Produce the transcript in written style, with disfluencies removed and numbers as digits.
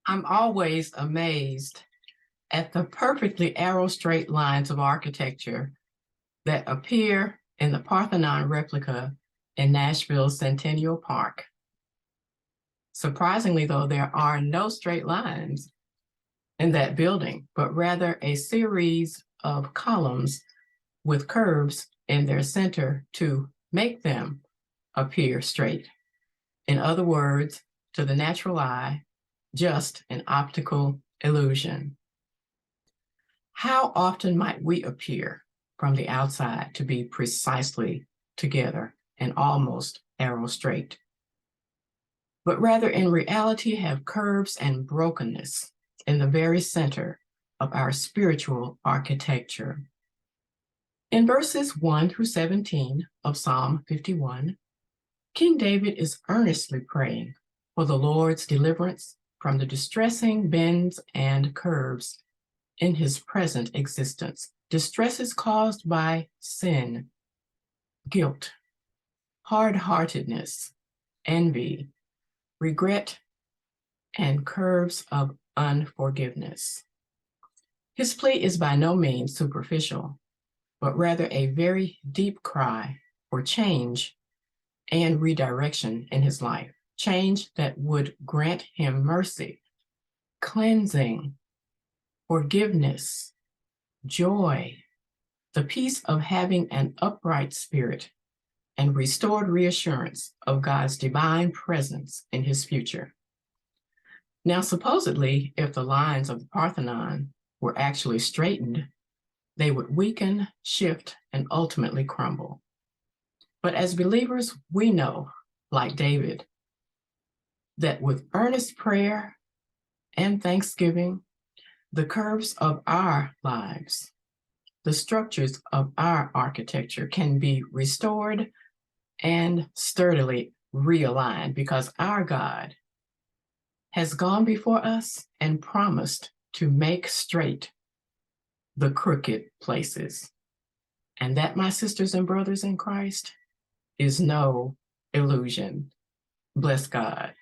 I'm always amazed at the perfectly arrow straight lines of architecture that appear in the Parthenon replica in Nashville's Centennial Park. Surprisingly, though, there are no straight lines in that building, but rather a series of columns with curves in their center to make them appear straight. In other words, to the natural eye, just an optical illusion. How often might we appear from the outside to be precisely together and almost arrow straight, but rather in reality have curves and brokenness in the very center of our spiritual architecture? In verses 1 through 17 of Psalm 51, King David is earnestly praying for the Lord's deliverance from the distressing bends and curves in his present existence, distresses caused by sin, guilt, hard-heartedness, envy, regret, and curves of unforgiveness. His plea is by no means superficial, but rather a very deep cry for change and redirection in his life, change that would grant him mercy, cleansing, forgiveness, joy, the peace of having an upright spirit, and restored reassurance of God's divine presence in his future. Now, supposedly, if the lines of the Parthenon were actually straightened, they would weaken, shift, and ultimately crumble. But as believers, we know, like David, that with earnest prayer and thanksgiving, the curves of our lives, the structures of our architecture can be restored and sturdily realigned because our God has gone before us and promised to make straight the crooked places. And that, my sisters and brothers in Christ, is no illusion. Bless God.